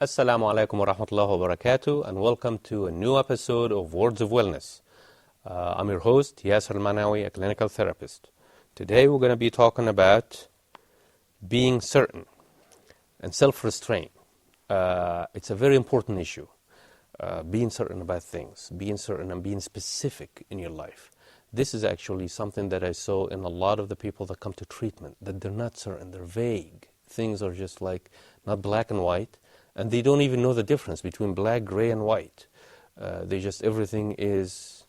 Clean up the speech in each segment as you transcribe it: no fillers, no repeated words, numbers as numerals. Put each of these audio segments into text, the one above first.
Assalamu alaikum wa rahmatullahi wa barakatuh, and welcome to a new episode of Words of Wellness. I'm your host, Yassir Al-Manawi, a clinical therapist. Today we're going to be talking about being certain and self-restraint. It's a very important issue, being certain about things, being certain and being specific in your life. This is actually something that I saw in a lot of the people that come to treatment, that they're not certain, they're vague. Things are just like not black and white. And they don't even know the difference between black, gray, and white. Everything is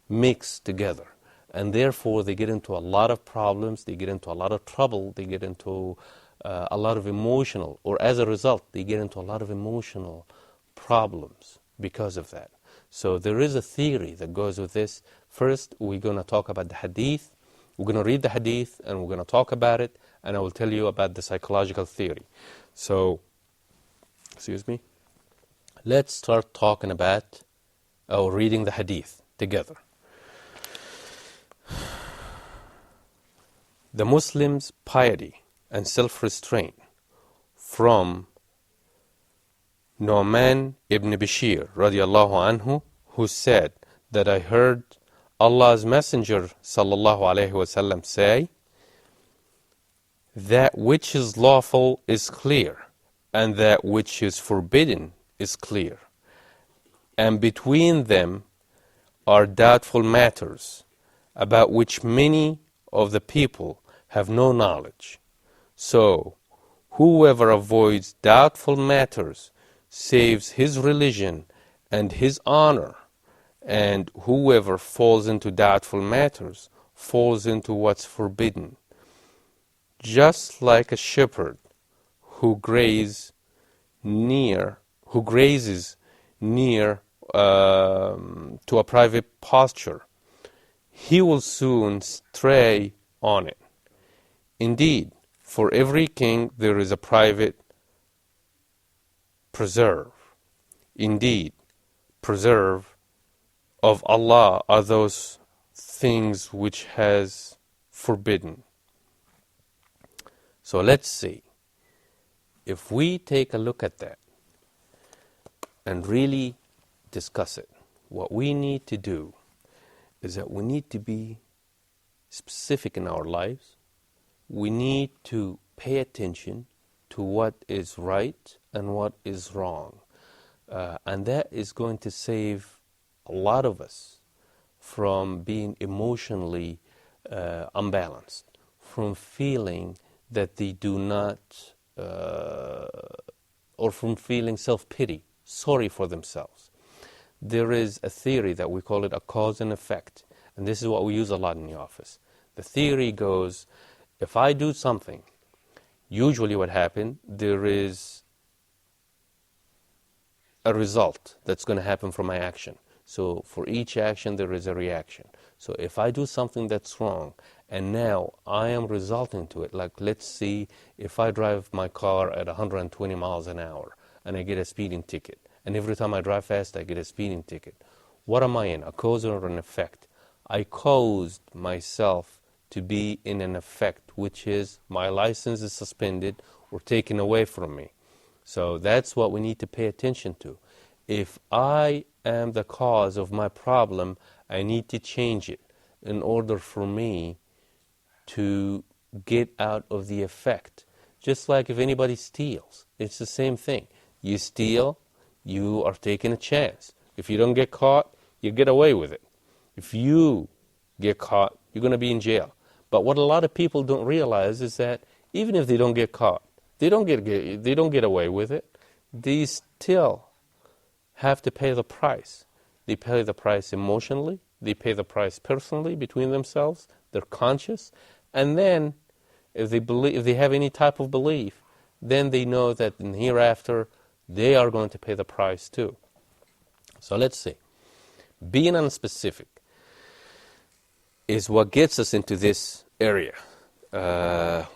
mixed together. And therefore, they get into a lot of problems, they get into a lot of trouble, they get into a lot of emotional, or as a result, they get into a lot of emotional problems because of that. So there is a theory that goes with this. First, we're going to talk about the hadith. We're going to read the hadith, and we're going to talk about it, and I will tell you about the psychological theory. So, let's start talking about or reading the hadith together. The Muslim's piety and self-restraint, from Nu'man ibn Bashir radiallahu anhu, who said that I heard Allah's Messenger sallallahu alayhi wasallam say, that which is lawful is clear, and that which is forbidden is clear. And between them are doubtful matters, about which many of the people have no knowledge. So, whoever avoids doubtful matters saves his religion and his honor, and whoever falls into doubtful matters falls into what's forbidden. Just like a shepherd who grazes near to a private pasture, he will soon stray on it. Indeed, for every king there is a private preserve. Indeed, preserve of Allah are those things which has forbidden. So let's see. If we take a look at that and really discuss it, what we need to do is that we need to be specific in our lives. We need to pay attention to what is right and what is wrong. And that is going to save a lot of us from being emotionally unbalanced, from feeling that they do not or from feeling self-pity, sorry for themselves. There is a theory that we call it a cause and effect, and this is what we use a lot in the office. The theory goes, if I do something, usually what happens, there is a result that's going to happen from my action. So for each action, there is a reaction. So if I do something that's wrong, and now I am resulting to it, like let's see, if I drive my car at 120 miles an hour, and I get a speeding ticket, and every time I drive fast, I get a speeding ticket. What am I in, a cause or an effect? I caused myself to be in an effect, which is my license is suspended or taken away from me. So that's what we need to pay attention to. If I am the cause of my problem, I need to change it in order for me to get out of the effect. Just like if anybody steals, it's the same thing. You steal, you are taking a chance. If you don't get caught, you get away with it. If you get caught, you're going to be in jail. But what a lot of people don't realize is that even if they don't get caught, they don't get away with it. They still have to pay the price. They pay the price emotionally. They pay the price personally between themselves. They're conscious. And then if they have any type of belief, then they know that in hereafter they are going to pay the price too. So let's see. Being unspecific is what gets us into this area.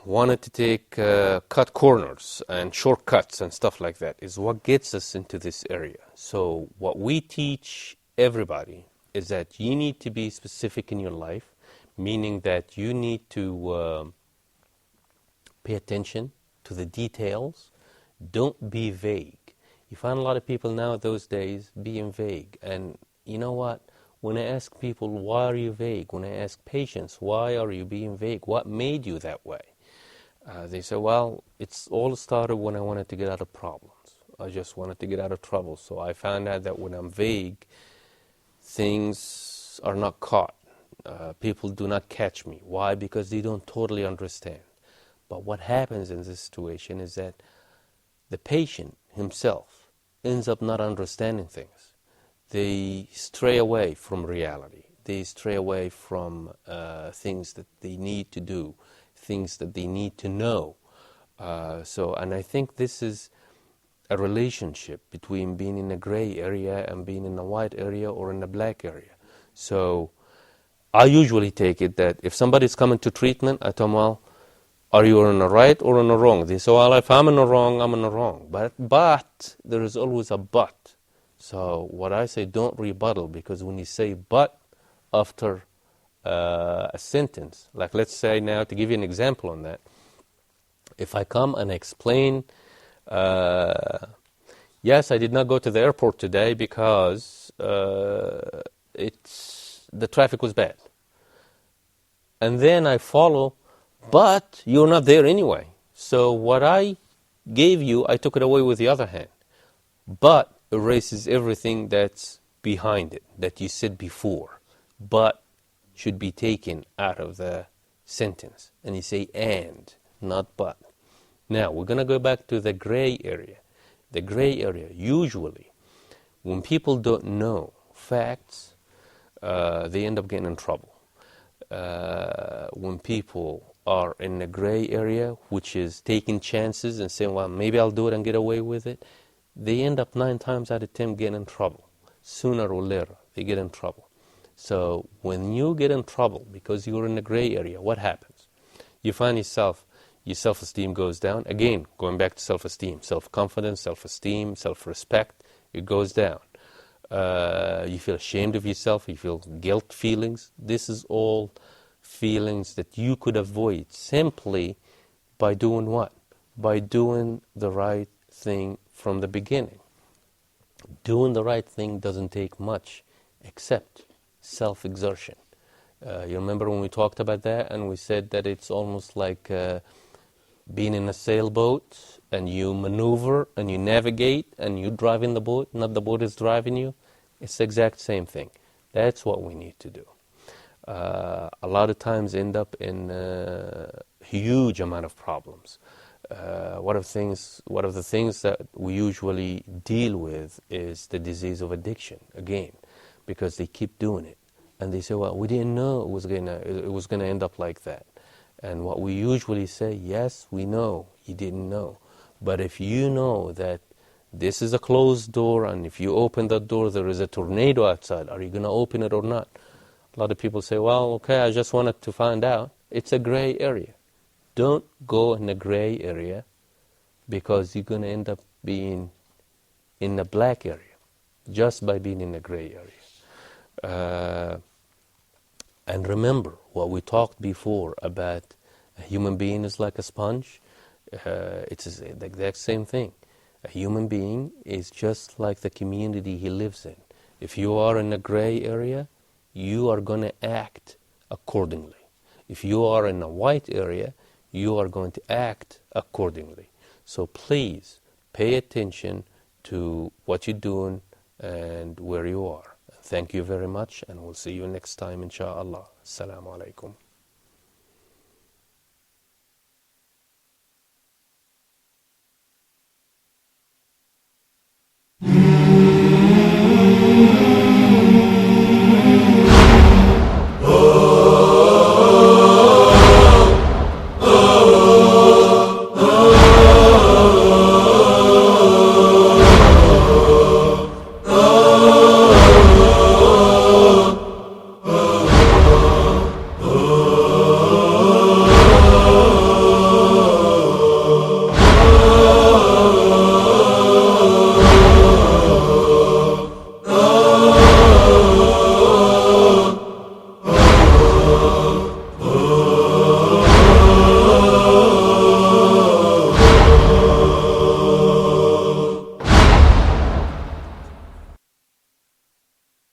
Wanted to take cut corners and shortcuts and stuff like that is what gets us into this area. So what we teach everybody is that you need to be specific in your life, meaning that you need to pay attention to the details. Don't be vague. You find a lot of people now those days being vague. And you know what? When I ask people, why are you vague? When I ask patients, why are you being vague? What made you that way? They say, well, it's all started when I wanted to get out of problems. I just wanted to get out of trouble. So I found out that when I'm vague, things are not caught. People do not catch me. Why? Because they don't totally understand. But what happens in this situation is that the patient himself ends up not understanding things. They stray away from reality. They stray away from things that they need to do, things that they need to know. And I think this is a relationship between being in a gray area and being in a white area or in a black area. So I usually take it that if somebody's coming to treatment, I tell them, well, are you in the right or in the wrong? They say, well, if I'm in the wrong, I'm in the wrong. But there is always a but. So what I say, don't rebuttal, because when you say but after a sentence, like let's say now, to give you an example on that, if I come and explain, yes, I did not go to the airport today because the traffic was bad. And then I follow, but you're not there anyway. So what I gave you, I took it away with the other hand. But erases everything that's behind it, that you said before. But should be taken out of the sentence. And you say and, not but. Now, we're going to go back to the gray area. The gray area, usually, when people don't know facts, they end up getting in trouble. When people are in the gray area, which is taking chances and saying, well, maybe I'll do it and get away with it, they end up 9 times out of 10 getting in trouble. Sooner or later, they get in trouble. So when you get in trouble because you're in the gray area, what happens? You find yourself, your self-esteem goes down. Again, going back to self-esteem, self-confidence, self-esteem, self-respect, it goes down. You feel ashamed of yourself, you feel guilt feelings. This is all feelings that you could avoid simply by doing what? By doing the right thing from the beginning. Doing the right thing doesn't take much except self-exertion. You remember when we talked about that and we said that it's almost like being in a sailboat and you maneuver and you navigate and you drive in the boat, not the boat is driving you. It's the exact same thing. That's what we need to do. A lot of times end up in a huge amount of problems. One of the things that we usually deal with is the disease of addiction, again, because they keep doing it. And they say, well, we didn't know it was gonna end up like that. And what we usually say, yes, we know you didn't know. But if you know that this is a closed door and if you open that door there is a tornado outside, are you going to open it or not? A lot of people say, well, okay, I just wanted to find out. It's a gray area. Don't go in the gray area because you're going to end up being in the black area just by being in the gray area. And remember what we talked before about a human being is like a sponge. It's the exact same thing. A human being is just like the community he lives in. If you are in a gray area, you are going to act accordingly. If you are in a white area, you are going to act accordingly. So please pay attention to what you're doing and where you are. Thank you very much, and we'll see you next time, inshaAllah. Assalamu alaikum.